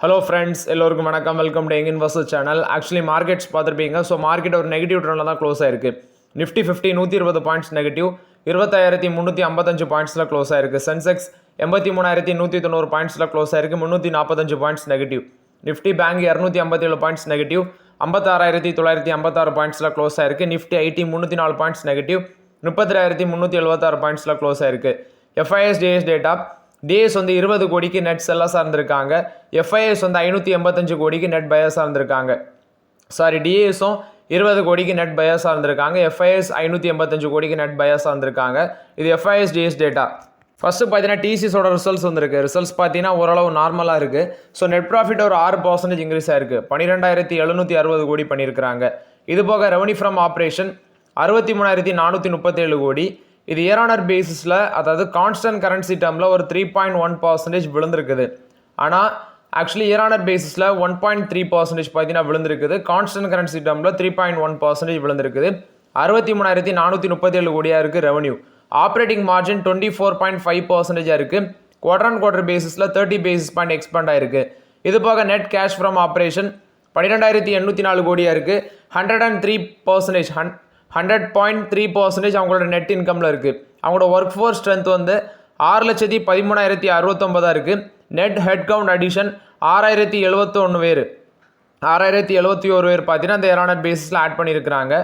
Hello friends, எல்லோருக்கும் வணக்கம். Welcome to young investor channel. Actually markets பார்த்துருப்பீங்க. ஸோ மார்க்கெட் ஒரு நெகட்டிவ் ட்ரெண்டில் தான் க்ளோஸ் ஆயிருக்கு. நிஃப்டி 50 120 பாயிண்ட்ஸ் நெகட்டிவ், 25355 பாயிண்ட்ஸில் க்ளோஸ் ஆயிருக்கு. சென்செக்ஸ் 83190 பாயிண்ட்ஸில் க்ளோஸ் ஆயிருக்கு, 345 points negative. Nifty bank 257 points negative, 56956 பாயிண்ட்ஸில் க்ளோஸ் ஆயிருக்கு. நிஃப்டி ஐடி 304 பாயிண்ட்ஸ் நெகட்டிவ், 30376 பாயிண்ட்ஸில் க்ளோஸ் ஆயிருக்கு. எஃப்ஐஎஸ் டிஎஸ் டேட்டா, டிஎஸ் வந்து 20 கோடிக்கு நெட் செல்லர்ஸாக இருந்திருக்காங்க. எஃப்ஐஎஸ் வந்து 585 கோடிக்கு நெட் பையர்ஸாக இருந்திருக்காங்க. டிஏஎஸும் 20 கோடிக்கு நெட் பையர்ஸாக இருந்திருக்காங்க. எஃப்ஐஎஸ் 585 கோடிக்கு நெட் பையர்ஸாக இருந்திருக்காங்க. இது எஃப்ஐஎஸ் டிஎஸ் டேட்டா. ஃபஸ்ட்டு பார்த்தீங்கன்னா டிசிஎஸோட ரிசல்ட்ஸ் வந்துருக்கு. ரிசல்ட்ஸ் பார்த்தீங்கன்னா ஓரளவு நார்மலாக இருக்குது. ஸோ நெட் ப்ராஃபிட் ஒரு 6% இன்க்ரீஸ் ஆயிருக்கு. 12760 கோடி பண்ணியிருக்கிறாங்க. இது போக ரெவன்யூ ஃப்ரம் ஆப்ரேஷன் 63437 கோடி. இது இயர் ஆனர் பேசிஸில், அதாவது கான்ஸ்டன்ட் கரன்சி டேர்மில் ஒரு 3.1% விழுந்திருக்குது. ஆனால் ஆக்சுவலி இயர் ஆனர் பேசிஸில் 1.3% பார்த்தீங்கன்னா விழுந்திருக்குது. கான்ஸ்டன்ட் கரன்சி டேர்மில் 3.1% விழுந்திருக்குது. 63437 கோடியாக இருக்குது ரெவன்யூ. ஆப்ரேட்டிங் மார்ஜின் 24.5% இருக்குது. குவார்டர் ஆன் குவார்டர் பேசிஸில் 30 பேசிஸ் பாயிண்ட் எக்ஸ்பெண்ட் ஆயிருக்கு. இது போக நெட் கேஷ் ஃப்ரம் ஆப்ரேஷன் 12804 கோடியாக இருக்குது. 100.3% அவங்களோட நெட் இன்கமில் இருக்குது. அவங்களோட ஒர்க் ஃபோர்ஸ் ஸ்ட்ரென்த் வந்து 6,13,069 இருக்குது. நெட் ஹெட் கவுண்ட் அடிஷன் 6071 பேர். 6071 பேர் பார்த்தீங்கன்னா அந்த ஏரானர் பேசிஸில் ஆட் பண்ணியிருக்கிறாங்க.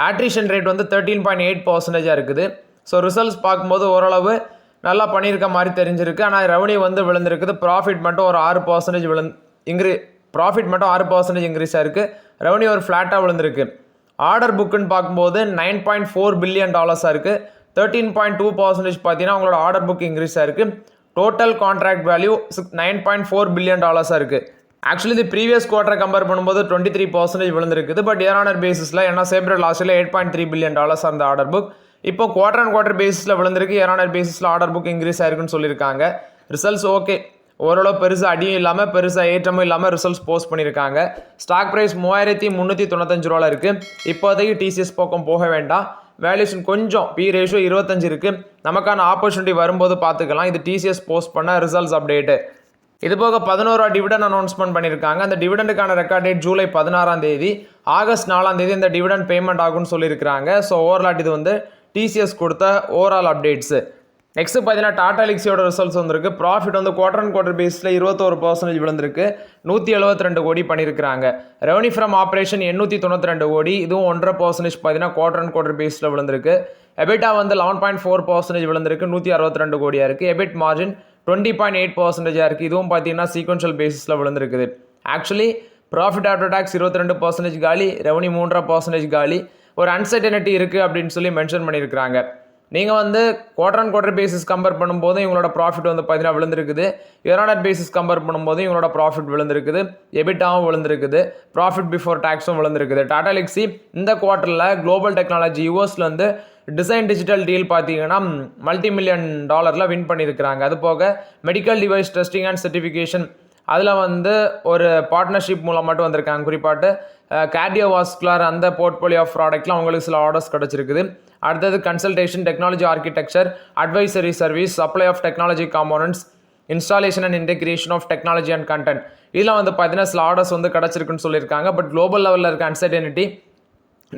ஆட்ரிஷன் ரேட் வந்து 13.8% இருக்குது. ஸோ ரிசல்ட்ஸ் பார்க்கும்போது ஓரளவு நல்லா பண்ணியிருக்க மாதிரி தெரிஞ்சிருக்கு. ஆனால் ரெவன்யூ வந்து விழுந்திருக்குது. ப்ராஃபிட் மட்டும் ஒரு 6% ப்ராஃபிட் மட்டும் 6% இன்க்ரீஸ் ஆயிருக்கு. ரெவன்யூ ஒரு ஃப்ளாட்டாக விழுந்திருக்கு. ஆர்டர் புக்குன்னு பார்க்கும்போது $9.4 பில்லியன் இருக்குது. 13.2% பார்த்தீங்கன்னா அவங்களோட ஆர்டர் புக் இன்க்ரீஸ் ஆயிருக்கு. டோட்டல் கான்ட்ராக்ட் வேல்யூ $9.4 பில்லியன் இருக்குது. ஆக்சுவலி இது ப்ரீவியஸ் குவார்ட்டரை கம்பேர் பண்ணும்போது 23% விழுந்திருக்குது. பட் இயர் ஆனர் பேசிஸில், ஏன்னா ஏப்ரல் லாஸ்ட்டில் $8.3 பில்லியன் அந்த ஆர்டர் புக் இப்போ குவார்டர் அண்ட் குவார்டர் பேசிஸில் விழுந்திருக்கு. இயர் ஆனர் பேசிஸில் ஆர்டர் புக் இன்க்ரீஸ் ஆயிருக்குன்னு சொல்லியிருக்காங்க. ரிசல்ட்ஸ் ஓகே, ஓரளவு பெருசாக அடியும் இல்லாமல் பெருசாக ஏற்றமும் இல்லாமல் ரிசல்ட்ஸ் போஸ்ட் பண்ணியிருக்காங்க. ஸ்டாக் ப்ரைஸ் 3395 ரூபாயில் இருக்குது. இப்போதைக்கு டிசிஎஸ் பக்கம் போக வேண்டாம். வேல்யூஷன் கொஞ்சம் பி ரேஷியோ 25 இருக்குது. நமக்கான ஆப்பர்ச்சுனிட்டி வரும்போது பார்த்துக்கலாம். இது டிசிஎஸ் போஸ்ட் பண்ண ரிசல்ட்ஸ் அப்டேட்டு. இது போக 11 டிவிடன் அனௌன்ஸ்மெண்ட் பண்ணியிருக்காங்க. அந்த டிவிடெண்டுக்கான ரெக்கார்ட் டேட் ஜூலை 16 ஆகஸ்ட் 4 இந்த டிவிடன் பேமெண்ட் ஆகும்னு சொல்லியிருக்கிறாங்க. ஸோ ஓவரால் இது வந்து டிசிஎஸ் கொடுத்த ஓவரால் அப்டேட்ஸு. நெக்ஸ்ட் பார்த்தீங்கன்னா டாடா எல்க்ஸியோட ரிசல்ட்ஸ் வந்திருக்கு. ப்ராஃபிட் வந்து குவார்டர் அண்ட் குவார்டர் பேஸில் 21% விழுந்திருக்கு. 172 கோடி பண்ணியிருக்கிறாங்க. ரெவன்யூ ஃப்ரம் ஆப்ரேஷன் 892 கோடி, இதுவும் 1.5% பார்த்தீங்கன்னா குவார்டர் அண்ட் குவார்டர் பேஸில் விழுந்திருக்கு. எபிட்டா வந்து 11.4% விழுந்திருக்கு. 162 கோடியாக இருக்குது. எபிட் மார்ஜின் 20.8% இருக்குது. இதுவும் பார்த்தீங்கன்னா சீக்வன்ஷியல் பேசிஸில் விழுந்திருக்குது. ஆக்சுவலி ப்ராஃபிட் ஆஃப்டர் டாக்ஸ் 22% காலி, ரெவன்யூ 3.5% காலி. ஒரு அன்சர்டனிட்டி இருக்குது அப்படின்னு சொல்லி மென்ஷன் பண்ணியிருக்கிறாங்க. நீங்கள் வந்து quarter and quarter basis compare பண்ணும்போது இவங்களோட ப்ராஃபிட் வந்து பார்த்தீங்கன்னா விழுந்திருக்குது. இயர் ஆனர் பேசிஸ் கம்பேர் பண்ணும்போது இவங்களோட ப்ராஃபிட் விழுந்திருக்குது. எபிட்டாவும் விழுந்திருக்குது. ப்ராஃபிட் பிஃபோர் டேக்ஸும் விழுந்திருக்குது. டாடா எல்க்ஸி இந்த குவார்ட்டரில் குளோபல் டெக்னாலஜி யூஎஸ்லேருந்து டிசைன் டிஜிட்டல் டீல் பார்த்தீங்கன்னா $multi-million வின் பண்ணியிருக்கிறாங்க. அது போக medical device testing and certification அதில் வந்து ஒரு பார்ட்னர்ஷிப் மூலம் மட்டும் வந்திருக்காங்க. குறிப்பாட்டு கார்டியோவாஸ்குலர் அந்த போர்ட்ஃபோலியோ ஆஃப் ப்ராடக்ட்லாம் அவங்களுக்கு சில ஆர்டர்ஸ் கிடச்சிருக்குது. அடுத்தது consultation, technology architecture, advisory service, supply of technology components, installation and integration of technology and content, இதெல்லாம் வந்து பார்த்தீங்கன்னா சில ஆர்டர்ஸ் வந்து கிடச்சிருக்குன்னு சொல்லியிருக்காங்க. பட் குளோபல் லெவலில் இருக்க அன்சர்டனிட்டி,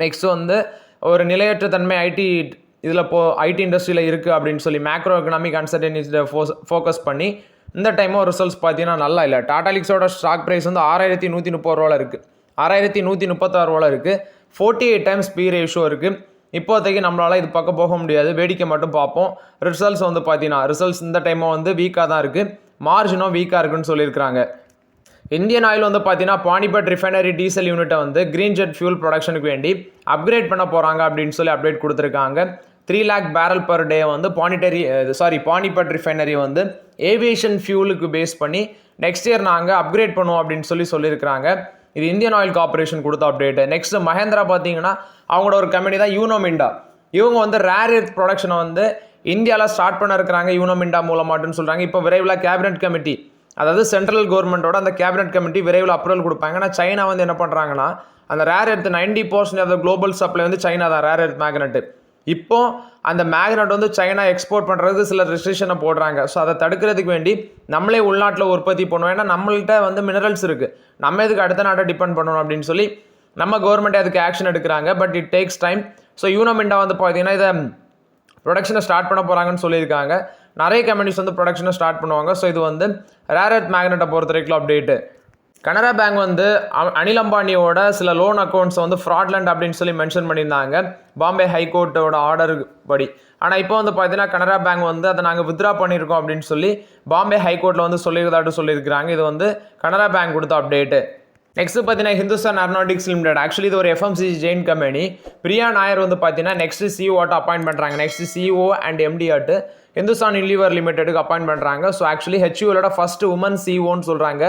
நெக்ஸ்ட் வந்து ஒரு நிலையற்ற தன்மை ஐடி இண்டஸ்ட்ரியில் இருக்குது அப்படின்னு சொல்லி மேக்ரோ எக்கனாமிக் அன்சர்டனிட்டி ஃபோக்கஸ் பண்ணி இந்த டைமும் ரிசல்ட்ஸ் பார்த்தீங்கன்னா நல்லா இல்லை. டாடா எல்க்ஸோட ஸ்டாக் ப்ரைஸ் வந்து 6130 ரூபாவில் இருக்குது. 6136 ரூபாவில் இருக்குது. 48 டைம்ஸ் பி ரேஷியோ இருக்குது. இப்போதைக்கு நம்மளால் இது பக்கம் போக முடியாது. வேடிக்கை மட்டும் பார்ப்போம். ரிசல்ட்ஸ் வந்து பார்த்தீங்கன்னா ரிசல்ட்ஸ் இந்த டைமும் வந்து வீக்காக தான் இருக்குது. மார்ஜினும் வீக்காக இருக்குன்னு சொல்லியிருக்கிறாங்க. இந்தியன் ஆயில் வந்து பார்த்தீங்கன்னா பானிபட் ரிஃபைனரி டீசல் யூனிட்டை வந்து கிரீன் ஜெட் ஃபியூல் ப்ரொடக்ஷனுக்கு வேண்டி அப்கிரேட் பண்ண போகிறாங்க அப்படின்னு சொல்லி அப்டேட் கொடுத்துருக்காங்க. 3 lakh barrel per day வந்து பானிபட் ரிஃபைனரி வந்து ஏவியேஷன் ஃபியூலுக்கு பேஸ் பண்ணி நெக்ஸ்ட் இயர் நாங்கள் அப்கிரேட் பண்ணுவோம் அப்படின்னு சொல்லியிருக்கிறாங்க. இது இந்தியன் ஆயில் கார்பரேஷன் கொடுத்த அப்டேட். நெக்ஸ்ட் மஹேந்திரா பார்த்தீங்கன்னா அவங்களோட ஒரு கம்பெனி தான் யூனோமிண்டா. இவங்க வந்து ரேர் எர்த் ப்ரொடக்ஷனை வந்து இந்தியாவில் ஸ்டார்ட் பண்ண இருக்கிறாங்க யூனோமிண்டா மூலமாட்டுன்னு சொல்கிறாங்க. இப்போ விரைவில் கேபினெட் கமிட்டி, அதாவது சென்ட்ரல் கவர்மெண்ட்டோட அந்த கேபினெட் கமிட்டி விரைவில் அப்ரூவல் கொடுப்பாங்க. ஆனால் சைனா வந்து என்ன பண்ணுறாங்கன்னா அந்த rare earth 90% of the global supply வந்து சைனா தான் ரேர் எர்த் மேக்னெட்டு. இப்போ அந்த மேக்னெட் வந்து சைனா எக்ஸ்போர்ட் பண்ணுறதுக்கு சில ரெஸ்ட்ரிக்ஷனை போடுறாங்க. ஸோ அதை தடுக்கிறதுக்கு வேண்டி நம்மளே உள்நாட்டில் உற்பத்தி பண்ணுவோம். ஏன்னா நம்மள்கிட்ட வந்து மினரல்ஸ் இருக்குது, நம்ம எதுக்கு அடுத்த நாட்டை டிபெண்ட் பண்ணணும் அப்படின்னு சொல்லி நம்ம கவர்மெண்ட் அதுக்கு ஆக்ஷன் எடுக்கிறாங்க. But it takes time. So Uno Minda வந்து பார்த்தீங்கன்னா இதை ப்ரொடக்ஷனை ஸ்டார்ட் பண்ண போகிறாங்கன்னு சொல்லியிருக்காங்க. நிறைய கம்பெனிஸ் வந்து ப்ரொடக்ஷனை ஸ்டார்ட் பண்ணுவாங்க. ஸோ இது வந்து ரேர் எர்த் மேக்னெட்டை பொறுத்த வரைக்கும் அப்டேட்டு. கனரா பேங்க் வந்து அனில் அம்பானியோட சில லோன் அக்கௌண்ட்ஸை வந்து ஃப்ராட்லண்ட் அப்படின்னு சொல்லி மென்ஷன் பண்ணியிருந்தாங்க பாம்பே ஹைகோர்ட்டோட ஆர்டர் படி. ஆனால் இப்போ வந்து பார்த்தீங்கன்னா கனரா பேங்க் வந்து அதை நாங்கள் வித்ரா பண்ணியிருக்கோம் அப்படின்னு சொல்லி பாம்பே ஹைகோர்ட்டில் வந்து சொல்லியிருந்தாட்டு சொல்லியிருக்கிறாங்க. இது வந்து கனரா பேங்க் கொடுத்த அப்டேட்டு. நெக்ஸ்ட் பார்த்தீங்கன்னா ஹிந்துஸ்தான் ஏரோநாட்டிக்ஸ் லிமிடெட். ஆக்சுவலி இது ஒரு எஃப்எம்சிஜி ஜெயின் கம்பெனி. பிரியா நாயர் வந்து பார்த்தீங்கன்னா நெக்ஸ்ட் சிஓ ஆட்டு அப்பாயிண்ட் பண்ணுறாங்க. நெக்ஸ்ட் சிஓ அண்ட் எம்டி ஆட்டு ஹிந்துஸ்தான் யூனிலிவர் லிமிடெடுக்கு அப்பாயிண்ட் பண்ணுறாங்க. ஸோ ஆக்சுவலி ஹெச்யூஎலோட ஃபர்ஸ்ட் உமன் சிஓன்னு சொல்கிறாங்க.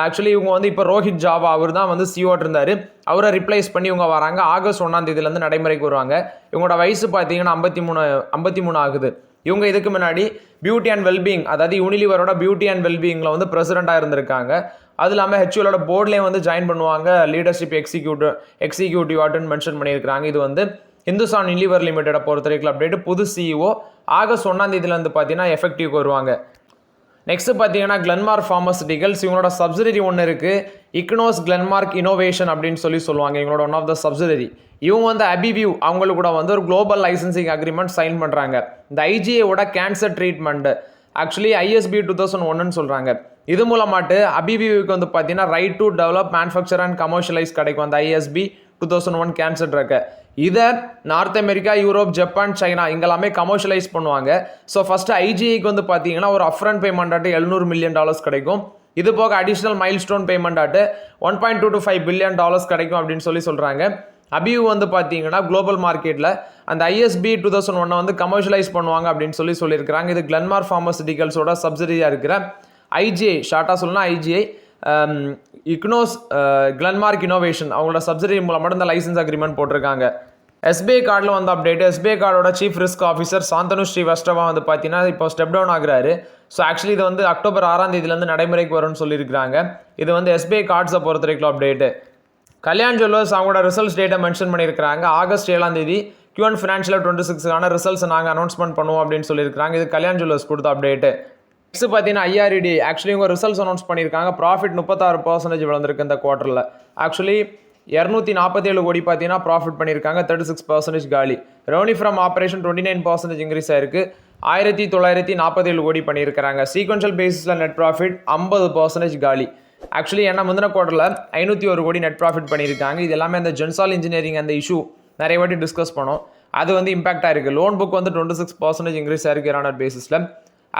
ஆக்சுவலி இவங்க வந்து இப்போ ரோஹித் ஜாவா அவர் தான் வந்து சிஓட்டு இருந்தார். அவரை ரிப்ளேஸ் பண்ணி இவங்க வராங்க. ஆகஸ்ட் 1ஆம் தேதியிலேருந்து நடைமுறைக்கு வருவாங்க. இவங்களோட வயசு பார்த்தீங்கன்னா 53 ஆகுது. இவங்க இதுக்கு முன்னாடி பியூட்டி அண்ட் வெல்பீயிங், அதாவது யூனிலிவரோட பியூட்டி அண்ட் வெல்பீயிங்கில் வந்து பிரசிடெண்ட்டாக இருந்திருக்காங்க. அது இல்லாமல் ஹெச்யூலோட போர்ட்லேயே வந்து ஜாயின் பண்ணுவாங்க. லீடர்ஷிப் எக்ஸிக்யூட்டிவ் ஆட்டுன்னு மென்ஷன் பண்ணியிருக்காங்க. இது வந்து ஹிந்துஸ்தான் யூனிலிவர் லிமிடெடை பொறுத்த வரைக்கும் அப்டேட். புது சிஇஓ ஆகஸ்ட் 1ஆம் தேதியிலேருந்து பார்த்தீங்கன்னா எஃபெக்டிவ் வருவாங்க. நெக்ஸ்ட் பார்த்தீங்கன்னா கிளென்மார்க் ஃபார்மசூட்டிகல்ஸ். இவங்களோட சப்சிடரி ஒன்று இருக்குது, இக்னோஸ் கிளென்மார்க் இனோவேஷன் அப்படின்னு சொல்லி சொல்லுவாங்க. இவங்களோட ஒன் ஆஃப் த சப்சிடரி. இவங்க வந்து அபிவியூ அவங்களுக்கு கூட வந்து ஒரு குளோபல் லைசன்சிங் அக்ரிமெண்ட் சைன் பண்ணுறாங்க. இந்த ஐஜிஏவோட கேன்சர் ட்ரீட்மெண்ட் ஆக்சுவலி ISB 2001ன்னு சொல்கிறாங்க. இது மூலமாட்டு அபிவியூக்கு வந்து பார்த்தீங்கன்னா right to develop manufacture and commercialise கிடைக்கும் அந்த ISB 2001 கேன்சர் ட்ரக்கை. இதை North America, Europe, Japan, China இங்கெல்லாமே கமர்ஷியலைஸ் பண்ணுவாங்க. ஸோ ஃபஸ்ட்டு ஐஜிஐக்கு வந்து பார்த்தீங்கன்னா ஒரு அப்ஃப்ரண்ட் பேமெண்ட் ஆட்டு $700 மில்லியன் கிடைக்கும். இது போக அடிஷ்னல் மைல் ஸ்டோன் பேமெண்ட் ஆட்டு $1.2 to $5 பில்லியன் கிடைக்கும் அப்படின்னு சொல்லி சொல்கிறாங்க. அபியூ வந்து பார்த்தீங்கன்னா குளோபல் மார்க்கெட்டில் அந்த ISB 2001 வந்து கமர்ஷியலைஸ் பண்ணுவாங்க அப்படின்னு சொல்லியிருக்கிறாங்க. இது கிளென்மார்க் ஃபார்மசூட்டிகல்ஸோட சப்சிடரியாக இருக்கிற IGI, ஷார்ட்டாக சொல்லணும்னா IGI, இக்னோஸ் கிளென்மார்க் இனோவேஷன் அவங்களோட சப்சிடரி மூலமாக இந்த லைசன்ஸ் அக்ரிமெண்ட் போட்டிருக்காங்க. SBI கார்டில் வந்து அப்டேட். SBI கார்டோட chief risk officer Shantanu Srivastava வந்து பார்த்தீங்கன்னா இப்போ ஸ்டெப் டவுன் ஆகுறாரு. ஸோ ஆக்சுவலி இது வந்து அக்டோபர் 6ஆம் தேதியிலேருந்து நடைமுறைக்கு வரும்னு சொல்லியிருக்காங்க. இது வந்து SBI கார்ட்ஸை பொறுத்த வரைக்கும் அப்டேட்டு. கல்யாண் ஜுவல்லர்ஸ் அவங்களோட ரிசல்ட்ஸ் டேட்டை மென்ஷன் பண்ணியிருக்காங்க. ஆகஸ்ட் 7ஆம் தேதி Q1 ஃபினான்ஷியல் 26க்கான ரிசல்ட்ஸ் நாங்கள் அனௌன்ஸ்மெண்ட் பண்ணுவோம் அப்படின்னு சொல்லியிருக்காங்க. இது கல்யாண் ஜுவல்லர்ஸ் கொடுத்த அப்டேட்டு. நெக்ஸ்ட் பார்த்தீங்கன்னா IRED ஆக்சுவலி இவங்க ரிசல்ட்ஸ் அனௌன்ஸ் பண்ணியிருக்காங்க. ப்ராஃபிட் 36% வளர்ந்துருக்கு இந்த குவார்ட்டரில். ஆக்சுவலி 247 கோடி பார்த்தீங்கன்னா ப்ராஃபிட் பண்ணியிருக்காங்க. 36% காலி. ரெவன்யூ ஃப்ரம் ஆப்ரேஷன் 29% இன்க்ரீஸ் ஆயிருக்கு. 1947 கோடி பண்ணியிருக்கிறாங்க. சீக்வென்ஷியல் பேசிஸில் நெட் ப்ராஃபிட் 50% காலி. ஆக்சுவலி என்ன முந்தின குவார்ட்டரில் 501 கோடி நெட் ப்ராஃபிட் பண்ணியிருக்காங்க. இது எல்லாமே அந்த ஜென்சால் இன்ஜினியரிங் அந்த இஷ்யூ நிறைய வாட்டி டிஸ்கஸ் பண்ணோம். அது வந்து இம்பாக்டாக இருக்குது. லோன் புக் வந்து 26% இன்க்ரீஸ் ஆயிருக்கு இயர் ஆன் பேசிஸில்.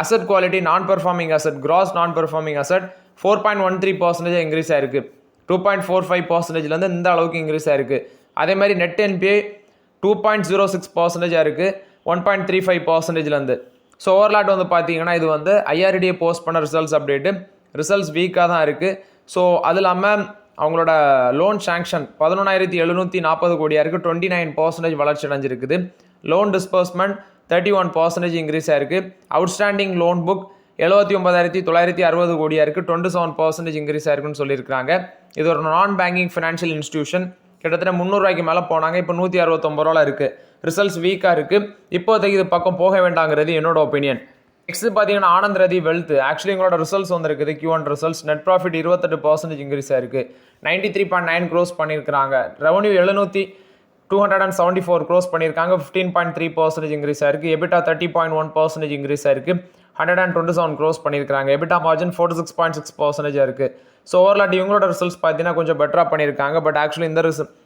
அசட் குவாலிட்டி நான் பெர்ஃபார்மிங் அசட், கிராஸ் நான் பெர்ஃபார்மிங் அசட் 4.13% இன்க்ரீஸ் ஆயிருக்கு. 2.45%லேருந்து இந்த அளவுக்கு இன்க்ரீஸ் ஆயிருக்கு. அதே மாதிரி நெட் NPA 2.06% இருக்குது 1.35%லேருந்து. ஸோ ஓவர்லாட் வந்து பார்த்தீங்கன்னா இது வந்து IRED போஸ்ட் பண்ண ரிசல்ட்ஸ் அப்டேட்டு. ரிசல்ட்ஸ் வீக்காக தான் இருக்குது. ஸோ அது இல்லாமல் அவங்களோட லோன் சாங்ஷன் 11,740 கோடியாக இருக்குது. 29% வளர்ச்சி அடைஞ்சிருக்குது. லோன் டிஸ்பர்ஸ்மெண்ட் 31% இன்க்ரீஸ் ஆயிருக்கு. அவுட்ஸ்டாண்டிங் லோன் புக் 79,960 கோடியாக இருக்குது. 27% இன்க்ரீஸ் ஆயிருக்குன்னு சொல்லியிருக்காங்க. இது ஒரு நான் பேங்கிங் ஃபினான்ஷியல் இன்ஸ்டியூஷன். கிட்டத்தட்ட 300 ரூபாய்க்கு மேலே போனாங்க. இப்போ 169 ரூபாவில் இருக்குது. ரிசல்ட்ஸ் வீக்காக இருக்குது. இப்போதைக்கு இது பக்கம் போக வேண்டாங்கிறது என்னோட ஒப்பீனியன். நெக்ஸ்ட் பார்த்தீங்கன்னா ஆனந்த் ரதி வெல்த். ஆக்சுவலி எங்களோட ரிசல்ட்ஸ் வந்துருக்குது. Q1 results net profit 28% increase ஆயிருக்கு. 93.9 crores பண்ணியிருக்காங்க. ரெவன்யூ 274 crores பண்ணியிருக்காங்க. 15.3% இன்க்ரீஸ் ஆயிருக்கு. EBITDA 30.1% இன்க்ரீஸ் ஆயிருக்கு. 127 crores பண்ணியிருக்காங்க. EBITDA மார்ஜின் 46.6% இருக்குது. ஸோ ஓவர்லாட் இவங்களோட ரிசல்ட்ஸ் பார்த்தீங்கன்னா கொஞ்சம் பெட்டராக பண்ணியிருக்காங்க. பட் ஆக்சுவலி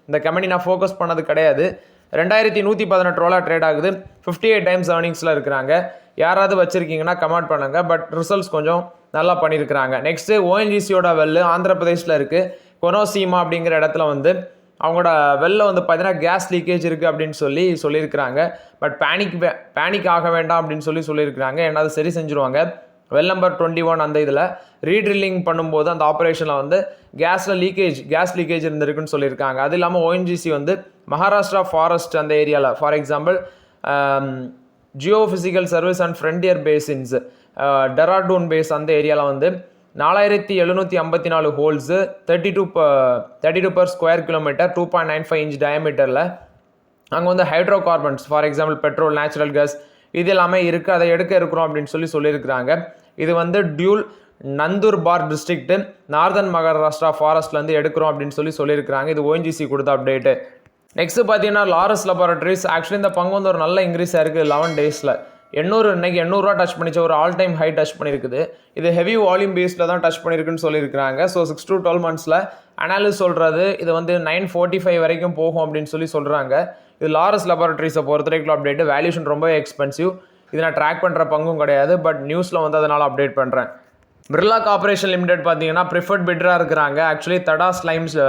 இந்த கம்பெனி நான் ஃபோக்கஸ் பண்ணது கிடையாது. 2118 ரூபா ட்ரேட் ஆகுது. 58 times earningsல இருக்கிறாங்க. யாராவது வச்சுருக்கீங்கன்னா கமெண்ட் பண்ணுங்கள். பட் ரிசல்ட்ஸ் கொஞ்சம் நல்லா பண்ணியிருக்கிறாங்க. நெக்ஸ்ட்டு ONGCயோட வெல்லு ஆந்திர பிரதேஷில் இருக்குது. கொனோசீமா அப்படிங்கிற இடத்துல வந்து அவங்களோட வெல்ல வந்து பார்த்தீங்கன்னா கேஸ் லீக்கேஜ் இருக்குது அப்படின்னு சொல்லியிருக்கிறாங்க. பட் பேனிக் ஆக வேண்டாம் அப்படின்னு சொல்லியிருக்கிறாங்க. ஏன்னா அது சரி செஞ்சுருவாங்க. வெல் நம்பர் 21 அந்த இதில் ரீட்ரில்லிங் பண்ணும்போது அந்த ஆப்ரேஷனில் வந்து கேஸ் லீக்கேஜ் இருந்திருக்குன்னு சொல்லியிருக்காங்க. அது இல்லாமல் ONGC வந்து மகாராஷ்டிரா ஃபாரஸ்ட் அந்த ஏரியாவில், for example geophysical service and frontier basins, Dehradun base அந்த ஏரியாவில் வந்து 4754 holes 32 per square kilometre 2.95 inch டயமீட்டரில் அங்கே வந்து hydrocarbons for example petrol, natural gas இது எல்லாமே இருக்குது, அதை எடுக்க இருக்கிறோம் அப்படின்னு சொல்லியிருக்கிறாங்க. இது வந்து டியூல் நந்தூர்பார் டிஸ்ட்ரிக்ட்டு நார்தன் மகாராஷ்டிரா ஃபாரஸ்ட்லேருந்து எடுக்கிறோம் அப்படின்னு சொல்லியிருக்கிறாங்க. இது ONGC கொடுத்த அப்டேட்டு. நெக்ஸ்ட்டு பார்த்தீங்கன்னா லாரஸ் லெபார்டரிஸ். ஆக்சுவலி இந்த பங்கு வந்து ஒரு நல்ல இன்க்ரீஸ் ஆயிருக்கு 11 டேஸில். 800 இன்னைக்கு 800 ரூபா டச் பண்ணிச்சு, ஒரு ஆல் டைம் ஹை டச் பண்ணியிருக்குது. இது ஹெவி வால்யூம் பேஸில் தான் டச் பண்ணியிருக்குன்னு சொல்லியிருக்காங்க. ஸோ 6 to 12 months அனாலிஸ் சொல்கிறது இது வந்து 945 வரைக்கும் போகும் அப்படின்னு சொல்கிறாங்க. இது லாரஸ் லெபார்டரிஸை பொறுத்த வரைக்கும் அப்டேட்டு. வேல்யூஷன் ரொம்ப எக்ஸ்பென்சிவ். இது நான் ட்ராக் பண்ணுற பங்கும் கிடையாது, பட் நியூஸில் வந்து அதனால் அப்டேட் பண்ணுறேன். பிர்லா கார்பரேஷன் லிமிடெட் பார்த்தீங்கன்னா ப்ரிஃபர்ட் பிட்டராக இருக்கிறாங்க. ஆக்சுவலி தடாஸ்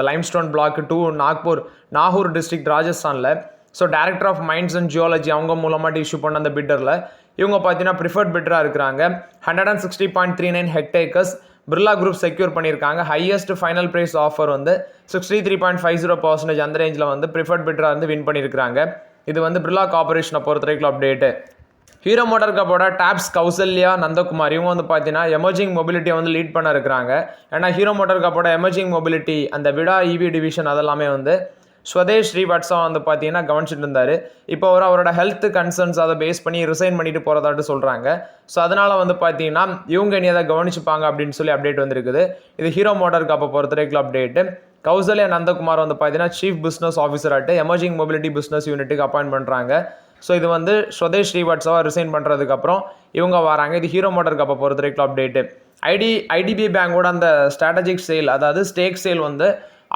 லைம்ஸ்டோன் பிளாக் 2 நாகூர் டிஸ்ட்ரிக்ட் ராஜஸ்தானில். So director of mines and geology அவங்க மூலமாக இஷ்யூ பண்ண அந்த பிட்டரில் இவங்க பார்த்தீங்கன்னா ப்ரிஃபர்ட் பிட்டராக இருக்கிறாங்க. 160.39 hectares பிர்லா குரூப் செக்யூர் பண்ணியிருக்காங்க. ஹையஸ்ட் ஃபைனல் ப்ரைஸ் ஆஃபர் வந்து 63.50% அந்த ரேஞ்சில் வந்து ப்ரிஃபர்ட் பிட்டராக வந்து வின் பண்ணியிருக்காங்க. இது வந்து பிர்லா கார்பரேஷனை பொறுத்த வரைக்கும் அப்டேட்டு. ஹீரோ மோட்டார் கப்போட டாப்ஸ் கௌசல்யா நந்தகுமார் இவங்க வந்து பார்த்தீங்கன்னா எமர்ஜிங் மொபிலிட்டியை வந்து லீட் பண்ண இருக்கிறாங்க. ஏன்னா ஹீரோ மோட்டார் கப்போட எமர்ஜிங் மொபிலிட்டி அந்த விடா EV டிவிஷன் அதெல்லாமே வந்து ஸ்வதேஷ் ஸ்ரீவத்சவா வந்து பார்த்தீங்கன்னா கவனிச்சிட்டு இருந்தார். இப்போ அவரோட ஹெல்த் கன்சர்ன்ஸ் அதை பேஸ் பண்ணி ரிசைன் பண்ணிட்டு போகிறதாட்டு சொல்கிறாங்க. ஸோ அதனால் வந்து பார்த்தீங்கன்னா இவங்க இனி அதை கவனிச்சுப்பாங்க அப்படின்னு அப்டேட் வந்துருக்குது. இது ஹீரோ மோட்டார் கப்பை பொறுத்த வரைக்கும் அப்டேட்டு. கௌசல்யா நந்தகுமார் வந்து பார்த்தீங்கன்னா சீஃப் பிஸ்னஸ் ஆஃபீஸர் ஆட்டு எமர்ஜிங் மொபிலிட்டி பிஸ்னஸ் யூனிட்டுக்கு அப்பாயின்ட் பண்ணுறாங்க. ஸோ இது வந்து ஸ்வதேஷ் ஸ்ரீவத்சவா ரிசைன் பண்ணுறதுக்கப்புறம் இவங்க வராங்க. இது ஹீரோ மோட்டார் கப்பை பொறுத்த வரைக்கும் அப்டேட்டு. IDBI பேங்கோட அந்த ஸ்ட்ராட்டஜிக் சேல் அதாவது ஸ்டேக் சேல் வந்து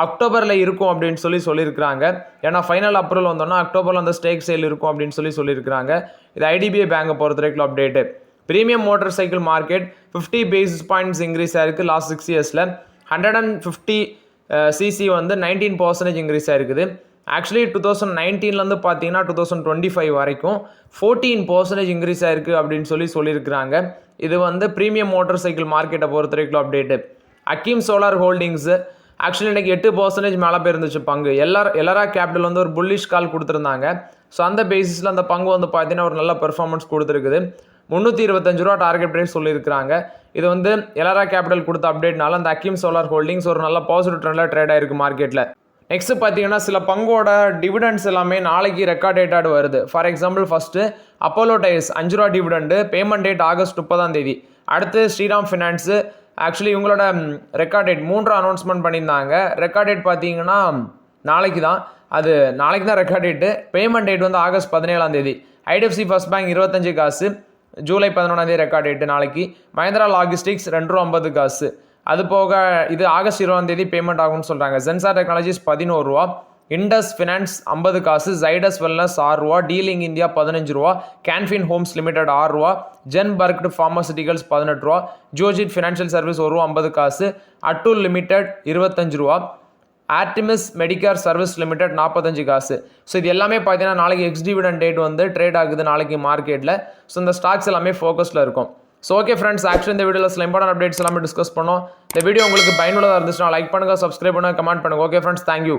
அக்டோபரில் இருக்கும் அப்படின்னு சொல்லியிருக்கிறாங்க. ஏன்னா ஃபைனல் அப்ரூவல் வந்தோன்னா அக்டோபரில் அந்த ஸ்டேக் சேல் இருக்கும் அப்படின்னு சொல்லியிருக்கிறாங்க. இது IDBI பேங்கை பொறுத்த வரைக்கும் update. Premium motor cycle market 50 basis points increase ஆயிருக்கு லாஸ்ட் 6 yearsல. 150 cc வந்து 19% இன்க்ரீஸ் ஆயிருக்குது. ஆக்சுவலி 2019 பார்த்தீங்கன்னா 2025 வரைக்கும் 14% இன்க்ரீஸ் ஆயிருக்கு அப்படின்னு சொல்லியிருக்கிறாங்க. இது வந்து ப்ரீமியம் மோட்டார் சைக்கிள் மார்க்கெட்டை பொறுத்த வரைக்கும் update. Hakeem solar holdings actually இன்றைக்கி 8% மேலே போயிருந்துச்சு பங்கு. எல்லாரா கேபிட்டல் வந்து ஒரு புல்லிஷ் கால் கொடுத்துருந்தாங்க. ஸோ அந்த பேசிஸில் அந்த பங்கு வந்து பார்த்தீங்கன்னா ஒரு நல்ல பெர்ஃபார்மன்ஸ் கொடுத்துருக்குது. 325 ரூபா டார்கெட் ப்ரைஸ் சொல்லியிருக்கிறாங்க. இது வந்து எல்லாரா கேபிட்டல் கொடுத்த அப்டேட்னால அந்த அக்கீம் சோலார் ஹோல்டிங்ஸ் ஒரு நல்ல பாசிட்டிவ் ட்ரெண்டில் ட்ரேட் ஆயிருக்கு மார்க்கெட்டில். நெக்ஸ்ட் பார்த்தீங்கன்னா சில பங்கோட டிவிடெண்ட்ஸ் எல்லாமே நாளைக்கு ரெக்கார்ட் டேட்டாடு வருது. For example first Apollo tyres 5 ரூபா டிவிடெண்டு, பேமெண்ட் டேட் ஆகஸ்ட் 30 அடுத்து ஸ்ரீராம் ஃபினான்ஸு ஆக்சுவலி இவங்களோட ரெக்கார்ட் டேட் 3 அனௌன்ஸ்மெண்ட் பண்ணியிருந்தாங்க. ரெக்கார்ட் டேட் பார்த்தீங்கன்னா நாளைக்கு தான் ரெக்கார்ட் டேட்டு. பேமெண்ட் டேட் வந்து ஆகஸ்ட் 17 IDFC ஃபர்ஸ்ட் பேங்க் 25 காசு, ஜூலை 11 ரெக்கார்ட் டேட்டு நாளைக்கு. மஹிந்திரா லாஜிஸ்டிக்ஸ் 2 ரூபா 50 காசு. அது போக இது ஆகஸ்ட் 20 பேமெண்ட் ஆகும்னு சொல்கிறாங்க. சென்சார் டெக்னாலஜிஸ் 11 ரூபா, இண்டஸ் ஃபினான்ஸ் 50 காசு, ஜைடஸ் வெல்னஸ் 6 ரூபா, டீலிங் இந்தியா 15 ரூபா, கேன்ஃபின் ஹோம்ஸ் லிமிடெட் 6 ரூபா, ஜென் பர்க்டு ஃபார்மசிட்டிகல்ஸ் 18 ரூபா, ஜோஜிட் ஃபினான்ஷியல் சர்வீஸ் 1 ரூபா 50 காசு, அட்டுல் லிமிடெட் 25 ரூபா, ஆர்டிமிஸ் மெடிக்கேர் சர்வீஸ் லிமிடெட் 45 காசு. ஸோ இது எல்லாமே பார்த்தீங்கன்னா நாளைக்கு எக்ஸ் டிவிடெண்ட் டேட் வந்து ட்ரேட் ஆகுது நாளைக்கு மார்க்கெட்டில். ஸோ இந்த ஸ்டாக்ஸ் எல்லாமே ஃபோக்கஸில் இருக்கும். ஸோ ஓகே ஃப்ரெண்ட்ஸ், ஆக்சுவலி இந்த வீடியோவில் சில இம்பார்ட்டன்ட் அப்டேட்ஸ் எல்லாமே டிஸ்கஸ் பண்ணோம். இந்த வீடியோ உங்களுக்கு பயனுள்ளதாக இருந்துச்சுன்னா லைக் பண்ணுங்கள், சப்ஸ்கிரைப் பண்ணுங்கள், கமெண்ட் பண்ணுங்கள். Okay friends, thank you.